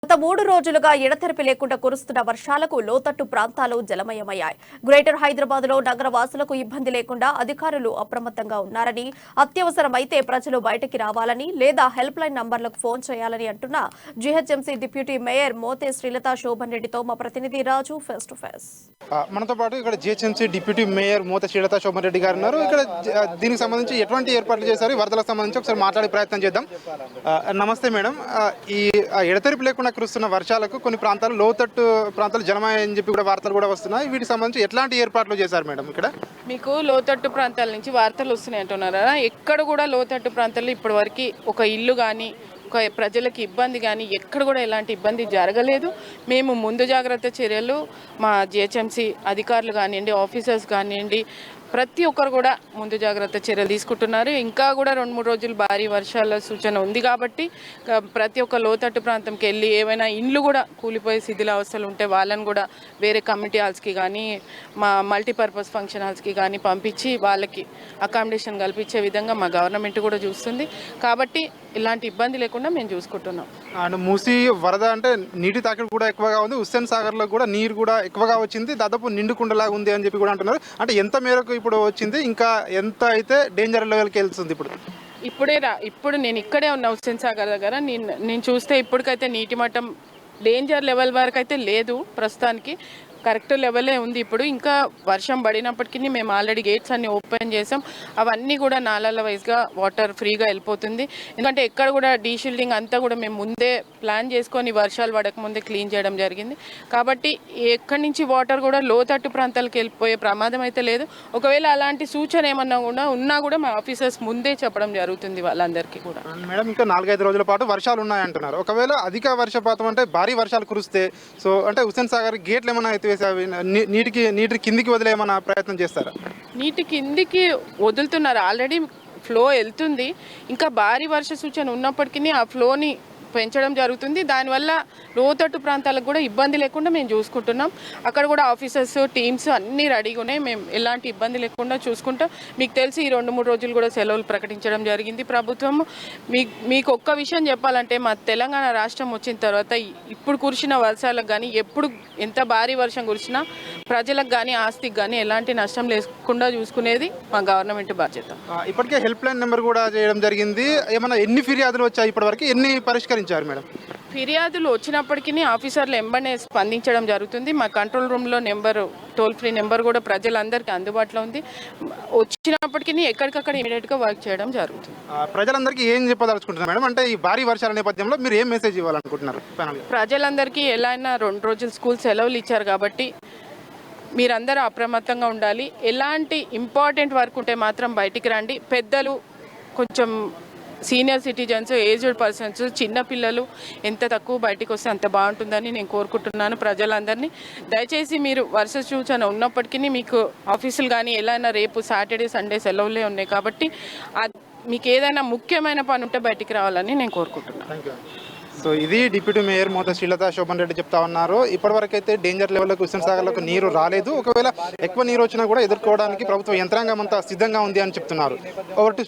గత 3 రోజులుగా ఎడతెరిపి లేకుండా కురుస్తున్న వర్షాలకు లోతట్టు ప్రాంతాలు జలమయమయ్యాయి. గ్రేటర్ హైదరాబాద్ లో నగర వాసులకు ఇబ్బంది లేకుండా అధికారులు అప్రమత్తంగా ఉన్నారని, అత్యవసరమైతే ప్రజలు బయటికి రావాలని లేదా హెల్ప్ లైన్ నంబర్లకు ఫోన్ చేయాలని అంటున్న GHMC deputy mayor Mothe Srilatha Shobhan రెడ్డితో మా ప్రతినిధి రాజు ఫేస్ టు ఫేస్. మనతో పాటు ఇక్కడ GHMC deputy mayor Mothe Srilatha Shobhan Reddy garu ఉన్నారు. ఇక్కడ దీనికి సంబంధించి ఎటువంటి ఏర్పాట్లు చేశారు, వరదలకు సంబంధించి ఒకసారి మాట్లాడే ప్రయత్నం చేద్దాం. నమస్తే మేడం. ఈ ఎడతెరిపి లేకుండా కురుస్తున్న వర్షాలకు కొన్ని ప్రాంతాలు లోతట్టు ప్రాంతాలు జలమని చెప్పి కూడా వార్తలు కూడా వస్తున్నాయి. వీటికి సంబంధించి ఎట్లాంటి ఏర్పాట్లు చేశారు మేడం? ఇక్కడ మీకు లోతట్టు ప్రాంతాల నుంచి వార్తలు వస్తున్నాయి అంటున్నారా? ఎక్కడ కూడా లోతట్టు ప్రాంతాల్లో ఇప్పటి వరకు ఒక ఇల్లు కానీ ఒక ప్రజలకు ఇబ్బంది కానీ ఎక్కడ కూడా ఎలాంటి ఇబ్బంది జరగలేదు. మేము ముందు జాగ్రత్త చర్యలు మా జిహెచ్ఎంసీ అధికారులు కానివ్వండి, ఆఫీసర్స్ కానివ్వండి, ప్రతి ఒక్కరు కూడా ముందు జాగ్రత్త చర్యలు తీసుకుంటున్నారు. ఇంకా కూడా 2-3 రోజులు భారీ వర్షాల సూచన ఉంది కాబట్టి ప్రతి ఒక్క లోతట్టు ప్రాంతంకి వెళ్ళి ఏమైనా ఇండ్లు కూడా కూలిపోయే శిథిలావస్థలు ఉంటే వాళ్ళని కూడా వేరే కమ్యూనిటీ హాల్స్కి కానీ మా మల్టీపర్పస్ ఫంక్షన్ హాల్స్కి కానీ పంపించి వాళ్ళకి అకామిడేషన్ కల్పించే విధంగా మా గవర్నమెంట్ కూడా చూస్తుంది. కాబట్టి ఇలాంటి ఇబ్బంది లేకుండా మేము చూసుకుంటున్నాం. అండ్ మూసి వరద అంటే నీటి తాకిడి కూడా ఎక్కువగా ఉంది. హుస్సేన్ సాగర్లో కూడా నీరు కూడా ఎక్కువగా వచ్చింది. దాదాపు నిండుకుండలాగా ఉంది అని చెప్పి కూడా అంటున్నారు. అంటే ఎంత మేరకు ఇప్పుడు వచ్చింది, ఇంకా ఎంత అయితే డేంజర్ లెవెల్కి వెళ్తుంది? ఇప్పుడు నేను ఇక్కడే ఉన్న హుస్సేన్ సాగర్ దగ్గర నేను చూస్తే ఇప్పటికైతే నీటి మట్టం డేంజర్ లెవెల్ వరకు అయితే లేదు, ప్రస్తుతానికి కరెక్ట్ లెవెలే ఉంది. ఇప్పుడు ఇంకా వర్షం పడినప్పటికీ మేము ఆల్రెడీ గేట్స్ అన్ని ఓపెన్ చేసాం. అవన్నీ కూడా నాలాల వైజ్గా వాటర్ ఫ్రీగా వెళ్ళిపోతుంది. ఎందుకంటే ఎక్కడ కూడా డీషిల్డింగ్ అంతా కూడా మేము ముందే ప్లాన్ చేసుకొని వర్షాలు పడకముందే క్లీన్ చేయడం జరిగింది. కాబట్టి ఎక్కడి నుంచి వాటర్ కూడా లోతట్టు ప్రాంతాలకు వెళ్ళిపోయే ప్రమాదం అయితే లేదు. ఒకవేళ అలాంటి సూచన ఏమన్నా కూడా ఉన్నా కూడా మా ఆఫీసర్స్ ముందే చెప్పడం జరుగుతుంది వాళ్ళందరికీ కూడా. మేడం, ఇంకా 4-5 రోజుల పాటు వర్షాలు ఉన్నాయంటున్నారు. ఒకవేళ అధిక వర్షపాతం అంటే భారీ వర్షాలు కురిస్తే అంటే హుస్సేన్ సాగర్ గేట్లు ఏమైనా అయితే నీటి కిందికి వదిలేమన్నా ప్రయత్నం చేస్తారా? నీటి కిందికి వదులుతున్నారు, ఆల్రెడీ ఫ్లో వెళ్తుంది. ఇంకా భారీ వర్ష సూచన ఉన్నప్పటికీ ఆ ఫ్లోని పెంచడం జరుగుతుంది. దానివల్ల లోతట్టు ప్రాంతాలకు కూడా ఇబ్బంది లేకుండా మేము చూసుకుంటున్నాం. అక్కడ కూడా ఆఫీసర్స్ టీమ్స్ అన్నీ రెడీగా ఉన్నాయి. మేము ఎలాంటి ఇబ్బంది లేకుండా చూసుకుంటాం. మీకు తెలిసి ఈ 2-3 రోజులు కూడా సెలవులు ప్రకటించడం జరిగింది ప్రభుత్వం. మీకు ఒక్క విషయం చెప్పాలంటే, మా తెలంగాణ రాష్ట్రం వచ్చిన తర్వాత ఇప్పుడు కురిసిన వర్షాలకు కానీ ఎప్పుడు ఎంత భారీ వర్షం కురిసినా ప్రజలకు కానీ ఆస్తికి కానీ ఎలాంటి నష్టం లేకుండా చూసుకునేది మా గవర్నమెంట్ బాధ్యత. ఇప్పటికే హెల్ప్ లైన్ నెంబర్ కూడా చేయడం జరిగింది. ఏమైనా ఎన్ని ఫిర్యాదులు వచ్చాయి ఇప్పటివరకు, ఎన్ని పరిష్కరించారు మేడం? ఫిర్యాదులు వచ్చినప్పటికీ ఆఫీసర్లు వెంబడే స్పందించడం జరుగుతుంది. మా కంట్రోల్ రూమ్లో టోల్ ఫ్రీ నెంబర్ కూడా ప్రజలందరికీ అందుబాటులో ఉంది. వచ్చినప్పటికీ ఎక్కడికక్కడ ఇమీడియట్గా వర్క్ చేయడం జరుగుతుంది. ప్రజలందరికీ ఏం చెప్పదలుచుకుంటున్నారు మేడం? అంటే ఈ భారీ వర్షాల నేపథ్యంలో మీరు ఏం మెసేజ్ ఇవ్వాలనుకుంటున్నారు? ప్రజలందరికీ ఎలా అయినా 2 రోజులు స్కూల్ సెలవులు ఇచ్చారు కాబట్టి మీరందరూ అప్రమత్తంగా ఉండాలి. ఎలాంటి ఇంపార్టెంట్ వర్క్ ఉంటే మాత్రం బయటికి రండి. పెద్దలు, కొంచెం సీనియర్ సిటిజన్స్, ఏజ్డ్ పర్సన్స్, చిన్నపిల్లలు ఎంత తక్కువ బయటికి వస్తే అంత బాగుంటుందని నేను కోరుకుంటున్నాను ప్రజలందరినీ. దయచేసి మీరు వర్ష సూచన ఉన్నప్పటికీ మీకు ఆఫీసులు కానీ ఎలా అయినా రేపు సాటర్డే సండే సెలవులే ఉన్నాయి కాబట్టి మీకు ఏదైనా ముఖ్యమైన పని ఉంటే బయటికి రావాలని నేను కోరుకుంటున్నాను. సో ఇది డిప్యూటీ మేయర్ మోతే శ్రీలతా శోభన్ రెడ్డి చెప్తా ఉన్నారు. ఇప్పటివరకు అయితే డేంజర్ లెవెల్లోకి హుస్సేన్ సాగర్లోకి నీరు రాలేదు. ఒకవేళ ఎక్కువ నీరు వచ్చినా కూడా ఎదుర్కోవడానికి ప్రభుత్వ యంత్రాంగం అంతా సిద్ధంగా ఉంది అని చెప్తున్నారు. Over to